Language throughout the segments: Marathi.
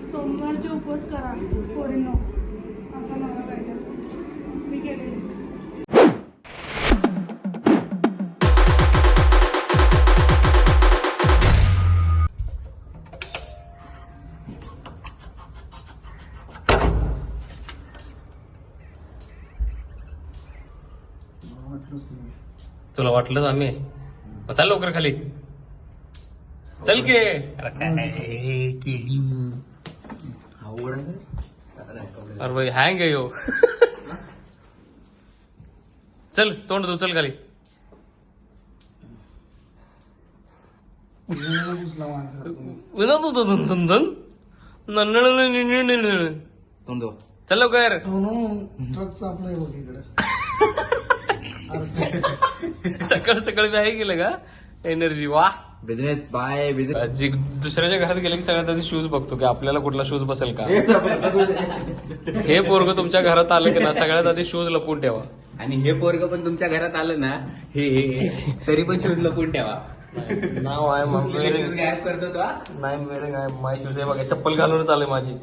सोमवारचे उपवास करा पोरींनो, असा मला गायडन्स मी केलेले. तुला वाटलं आम्ही चाल लवकर खाली चल के. अरे भाई हँग आहे यो. चल तोंड तू चल खाली. चल लवकर. सकाळ सकाळी आहे गेलं का एनर्जी. वा बिझनेस बाय बिझनेस. दुसऱ्याच्या घरात गेले की सगळ्यात आधी शूज बघतो की आपल्याला कुठला शूज बसेल का. हे पोरग तुमच्या घरात आलं की ना सगळ्यात आधी शूज लपवून ठेवा. आणि हे पोरग पण तुमच्या घरात आलं ना हे तरी पण शूज लपून ठेवा. नाव आहे गॅप करतो तो. नाही वेळ काय माझी शूज आहे बघा. चप्पल घालूनच आले माझी.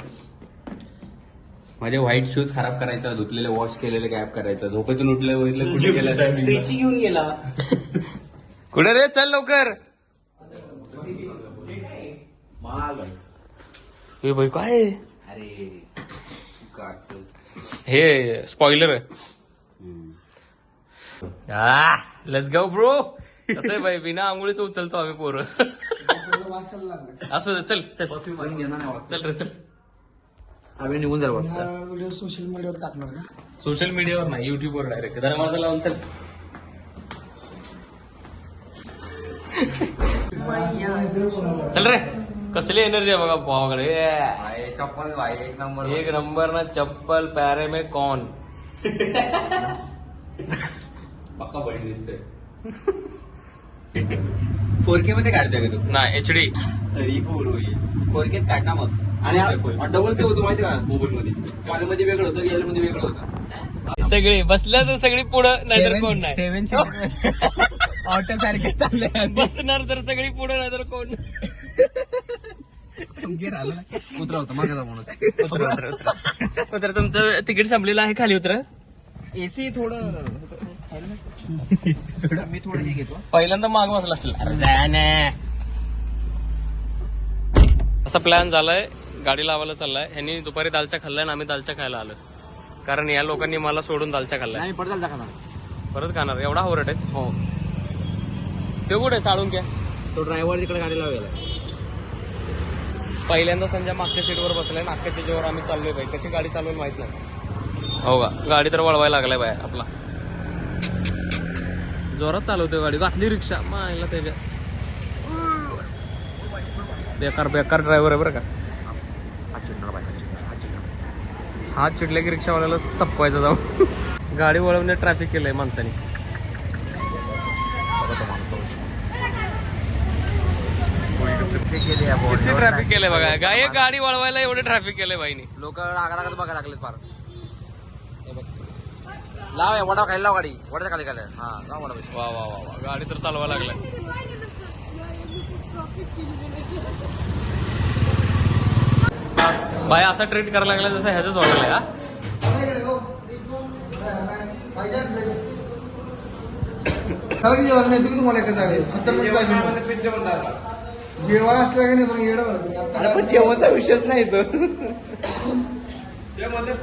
माझे व्हाईट शूज खराब करायचा, धुतलेले वॉश केलेले गॅप करायचं. झोपेतून उठलं वगैरे कुठे गेला ट्रेची घेऊन गेला. कुठे रे चल लवकर. हे भाई काय अरे हे स्पॉइलर आहे. Let's go bro. कसं आहे भाई बिना आंघोळीचं उचलतो आम्ही पोरं. असं चल चल चल रे चल. आम्ही निघून जाऊ. व्हिडिओ सोशल मीडियावर टाकणार का? सोशल मीडियावर नाही युट्यूबवर डायरेक्ट दरवाजा लावून चल. चल रे. कसली एनर्जी आहे बघा भावाकडे. चप्पल भाई एक नंबर. एक नंबर ना चप्पल पॅरे में कौन. पक्का बडी दिसतोय. 4K मध्ये काढतोय का तू? नाही HD. तरी 4K काढ ना मग. आणि डबल सेव्ह होतो माहिती का मोबाईल मध्ये. कॉलेजमध्ये वेगळं होतं, गेल्या मध्ये वेगळं होतं. सगळी बसल्या तर सगळी पुढं नाहीतर कोण नाही. 7 ऑटो सारखे चालले. बसणार तर सगळी पुढं नाहीतर कोण. कुत्रा होता माझ्या माणूस. तर तुमचं तिकीट संपलेलं आहे खाली उतरा. एसी थोडं मी थोडं हे घेतो. पहिल्यांदा माग बसला असेल. असा प्लॅन झालाय. गाडी लावायला चाललाय. ह्यांनी दुपारी दालचा खाल्लाय आणि आम्ही दालचा खायला आलो. कारण या लोकांनी मला सोडून दालचा खाल्लाय. नाही पडताल का परत खाणार एवढा होरट आहे. हो ते कुठे साळून घ्या. तो ड्रायव्हर तिकडे गाडी लावायला. पहिल्यांदा संजय मागच्या सीटवर बसलाय. मागच्या सीटवर आम्ही चाललोय बाई. कशी गाडी चालवून माहित नाही. हो का गाडी तर वळवायला लागलाय बाय आपला. जोरात चालवतोय गाडी. घातली रिक्षा मायला त्याच्या. बेकार बेकार ड्रायव्हर आहे बरं का. हात चिडले की रिक्षावाल्याला चपवायचं जाऊन. गाडी वळवण्यात ट्रॅफिक केलंय माणसाने. किती ट्रॅफिक केलंय बघा. गाय गाडी वळवायला एवढे ट्रॅफिक केलंय बाईने. लोक रागारागत बघायला लागलेत फार. लाव वडा खायला लाव गाडी. वड्याच्या खाली खाली. हा लाव वडा. वा वा वा वा गाडी तर चालवायला लागलाय. बाय असा ट्रीट करायला लागला जसं ह्याच हॉटेल आहे. जेवण नाही तुम्ही तुम्हाला जेवण असलं का नाही तुम्ही पण जेवणचा विषयच नाही तो.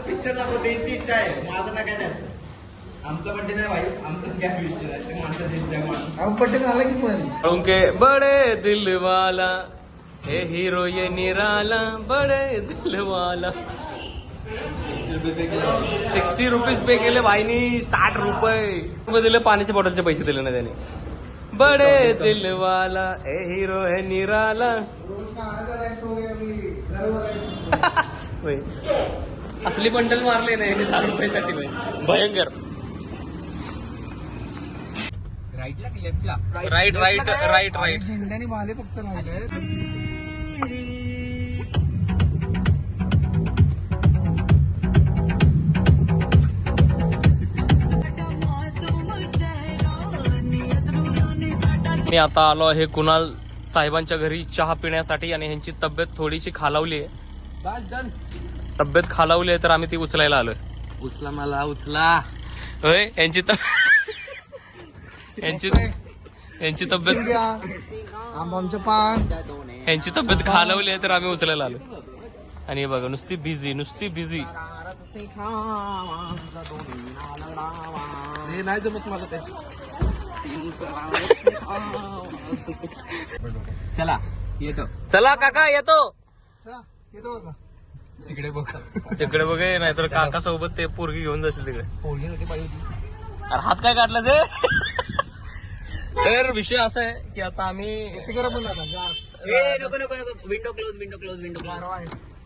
पिक्चर दाखवण्याची इच्छा आहे. माझं ना काय नाही. आमचं पट्टी नाही भाई. आमचं काय विषय माणसाची इच्छा. पटेल झाला की पण उनके बड़े दिल वाला हे हीरो ये निराला बड़े दिल वाला. 60 रुपीज पे केले भाईनी. 60 रुपये दिले. पाण्याच्या बॉटलचे पैसे दिले ना त्याने. बड़े दिल वाला हे हीरो है निराला. असली बंडल मारले नाही 10 रुपयासाठी भयंकर. राईटला की लेफ्टला? Right right right right. झेंड्याने भाले फक्त राहिले. मी आता आलो आहे कुणाल साहेबांच्या घरी चहा पिण्यासाठी. आणि ह्यांची तब्येत थोडीशी खालावली आहे तब्येत खालावली आहे तर आम्ही ती उचलायला आलोय. उचला मला उचला. होय यांची यांची तब्येत आंबाचं पान. यांची तब्येत खालावली आहे तर आम्ही उचलायला आलो. आणि हे बघा नुसती बिझी नाही जमत मला ते. चला येतो. चला काका येतो. येतो का तिकडे बघ. तिकडे बघे नाहीतर काका सोबत ते पोरगी घेऊन जाशील तिकडे. पोरगी नव्हती पाहिजे. अरे हात काय काढला जे. तर विषय असा आहे की आता आम्ही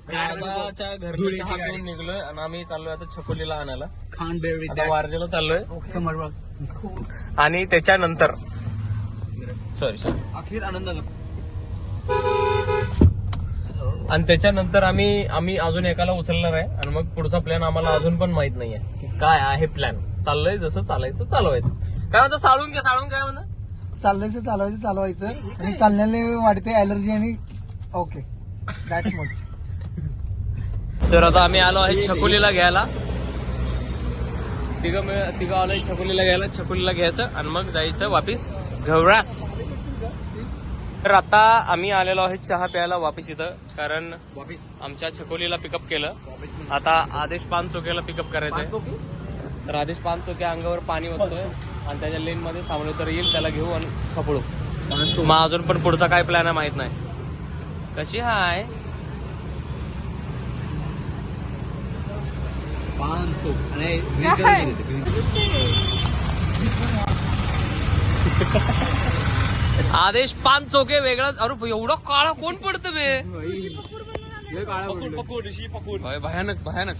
गारबाच्या घरच्या हात घेऊन निघलोय आणि आम्ही चाललोय आता छकोलीला आणायला. आता वारजेला चाललोय आणि त्याच्यानंतर सॉरी अखेर आनंद. आणि त्याच्यानंतर आम्ही अजून एकाला उचलणार आहे आणि मग पुढचा प्लॅन आम्हाला अजून पण माहित नाहीये की काय आहे प्लॅन. चाललंय जसं चालायचं चालवायचं. काय म्हणतो साळून काय म्हणा. चालवायचं आणि चालण्याने वाढते ऍलर्जी आणि ओके दॅट्स मच. तर आता आम्ही आलो आहे छकुलीला घ्यायला. तिघं आलोय छकुलीला घ्यायला. छकुलीला घ्यायचं आणि मग जायचं वापिस घवरास. तर आता आम्ही आलेलो आहे चहा प्यायला वापिस इथं. कारण वापिस आमच्या छकोलीला पिकअप केलं. आता आदेश पानचोक्याला पिकअप करायचंय. तर आदेश पानचोक्या अंगावर पाणी वाटतोय आणि त्याच्या लेन मध्ये थांबलो तर येईल. त्याला घेऊ आणि सापडू. मग अजून पण पुढचा काय प्लॅन आहे माहित नाही. कशी हाय आदेश पानचोके वेगळा. अरे एवढा काळा कोण पडतं बे. भयानक भयानक.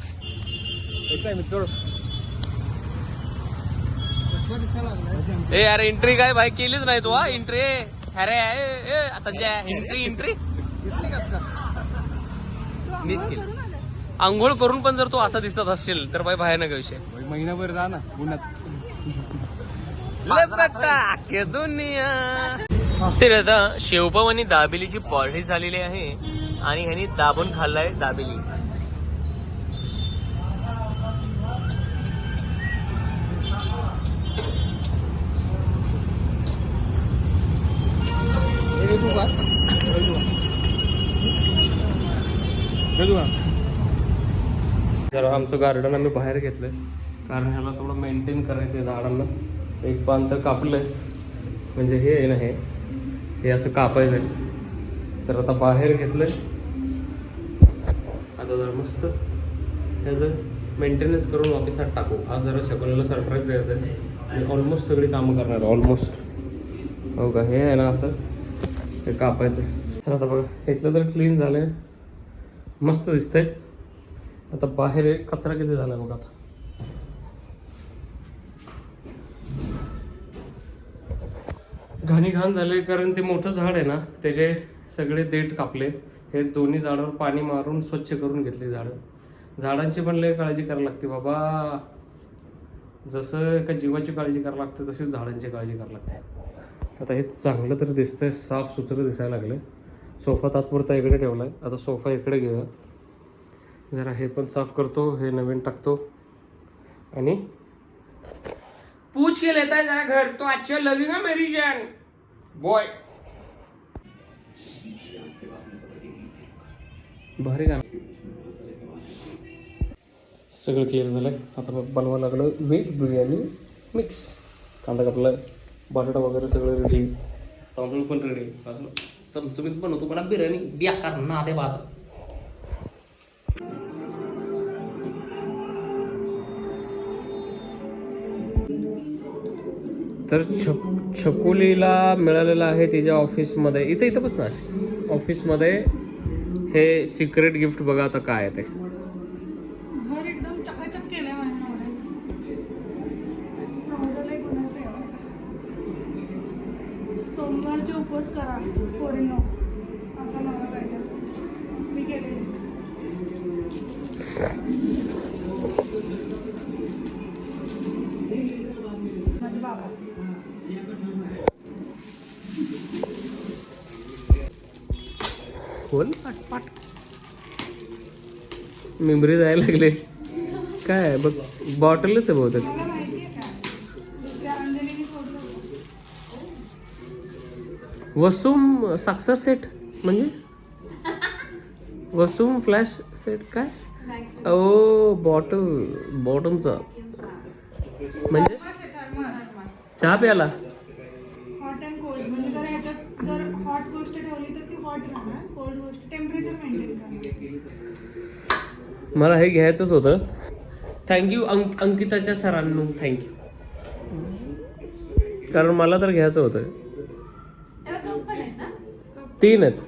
ए अरे एंट्री काय भाई केलीच नाही तू. हा एंट्री अरे संजय एंट्री आंघोळ करून पण जर तू असा दिसत असशील तर भाई भयानक विषय. महिनाभर जा ना उन्हात. दुनिया. तर आता शेवपाव आणि दाबेलीची पार्टी झालेली आहे आणि ह्यांनी दाबून खाल्लाय दाबेली. जरा आमचं गार्डन आम्ही बाहेर घेतलंय कारण ह्याला थोडं मेंटेन करायचंय झाडांना. एक पान तर कापलंय म्हणजे हे आहे ना हे असं कापायचंय. तर आता बाहेर घेतलंय. आता जरा मस्त ह्याचं मेंटेनन्स करून ऑफिसात टाकू. आज जरा छकुलीला सरप्राईज द्यायचं आहे आणि ऑलमोस्ट सगळी कामं करणार ऑलमोस्ट. हो का हे आहे ना असं हे कापायचं. तर आता बघा इथलं तर क्लीन झालंय मस्त दिसतंय. आता बाहेर कचरा किती झाला बघा. आता घाण झाले कारण ते मोठं झाड आहे ना त्याचे सगळे देठ कापले. हे दोन्ही झाडावर पाणी मारून स्वच्छ करून घेतली झाडं. झाडांची पण लय काळजी करावी लागते बाबा. जसं एका जीवाची काळजी करावी लागते तशीच झाडांची काळजी करावी लागते. आता हे चांगलं तर दिसतंय साफ सुथरं दिसायला लागलं. सोफा तात्पुरता इकडे ठेवलाय. आता सोफा इकडे घेऊया. जरा हे पण साफ करतो. हे नवीन टाकतो आणि पूछ के लेता है जरा घर तो अच्छा लगेगा मेरी जान बॉय. भारी गाणं. सगळं क्लिअर झालंय. आता बनवायला लागलं व्हेज बिर्याणी मिक्स. कांदा कापला बटाटा वगैरे सगळं रेडी. तांदूळ पण रेडी. चमचमीत बनवतो पण बिर्याणी द्या कारण ना दे बाद. तर छकुलीला मिळालेलं आहे तिच्या ऑफिसमध्ये. इथं बस ना ऑफिसमध्ये हे सिक्रेट गिफ्ट. बघा आता काय आहे ते. घर एकदम चकाचक केलंय माझ्या नवऱ्याला कोणाचं यावायचं. सोमवारचे उपवास करा पोरींनो असा नवरा पाहिजे. मी केले माझे बाबा. खोल पटपट. मेमरी जायला लागले. काय आहे बघ, बॉटलच आहे बहुतेक. मला माहिती आहे का दुसऱ्या अंजलीने फोडलं. वसूम साक्षर सेट म्हणजे वसूम फ्लॅश सेट काय? ओ बॉटमचा म्हणजे थर्मस आहे थर्मस. चहा प्यायला. हॉट अँड कोल्ड म्हणजे जर ह्याच्यात जर हॉट गोष्ट ठेवली तर ती हॉट राहणार, कोल्ड गोष्ट टेम्परेचर मेंटेन करणार. मला हे घ्यायचंच होतं. थँक्यू अंकिताच्या सरांनो, थँक्यू. कारण मला तर घ्यायचं होतं. त्याला कप पण आहेत ना 3 आहेत.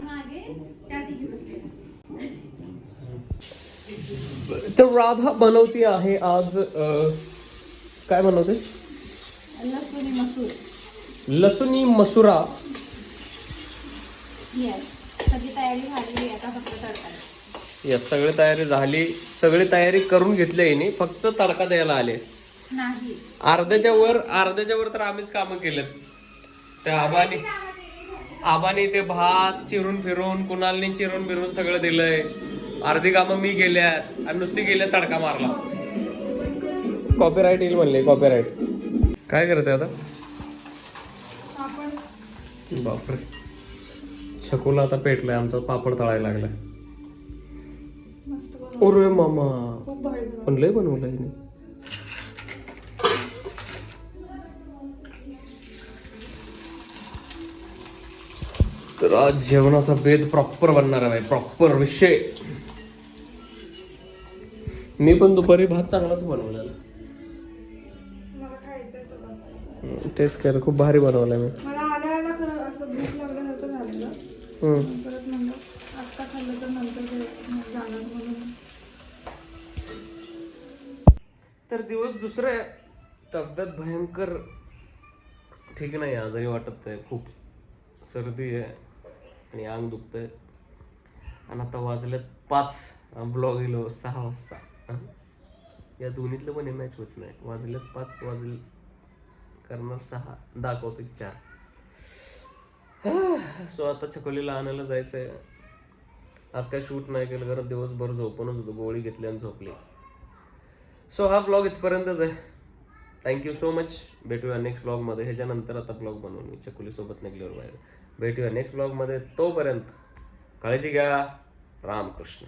मागे त्या तिघी बसलेल्या. तर राधा बनवती आहे आज काय बनवते? लसूणी मसूर. लसुणी मसुरा. येस, सगळी तयारी झाली, आता फक्त तडका. यस, सगळी तयारी झाली. सगळी तयारी करून घेतली आहे, फक्त तडका द्यायला आले. नाही अर्ध्याच्या वर तर आम्हीच कामं केलेत. त्या आबाने ते भात चिरून फिरून, कुणालने चिरून फिरून सगळं दिलंय. अर्धी कामं मी केल्यात आणि नुसती गेल्या तडका मारला. कॉपीराईट येईल म्हणले, कॉपीराईट. काय करते आता? आपण बापरे, छकुला आता पेटलाय. आमचा पापड तळायला लागलाय. मस्त बनवलं. ओरे मामा, खूप भारी बनवलं. पण लय बनवलंय हिने. तर आज जेवणाचा बेत प्रॉपर बनणार आहे, प्रॉपर विषय. मी पण दुपारी भात चांगलाच बनवलेला. मला खायचंय तुला. तेच कर, खूप भारी बनवलाय मी. मला आल्या खरं असं भूक लागल्यासारखं झालेलं. परत म्हणलं आत्ता खाल्लं तर नंतर जाणार म्हणून. तर दिवस दुसरे. तब्येत भयंकर ठीक नाही, आजारी वाटत आहे खूप. सर्दी आहे आणि अंग दुखतंय. आणि आता वाजलेत 5. ब्लॉग येलो 6 वाजता. या दोन्हीतलं पण मॅच होत नाही. वाजलेत 5, वाजले करणार 6, दाखवतो 4. सो आता छकोलीला आणायला जायचंय. आज काय शूट नाही केलं कारण दिवसभर झोपूनच होतो. गोळी घेतली आणि झोपली. सो हा ब्लॉग इथपर्यंतच आहे. Thank you so much. भेटूया नेक्स्ट ब्लॉगमध्ये. ह्याच्यानंतर आता ब्लॉग बनवून मी छकुलीसोबत निघल्यावर बाहेर. भेटूया नेक्स्ट ब्लॉगमध्ये. तोपर्यंत काळजी घ्या. रामकृष्ण.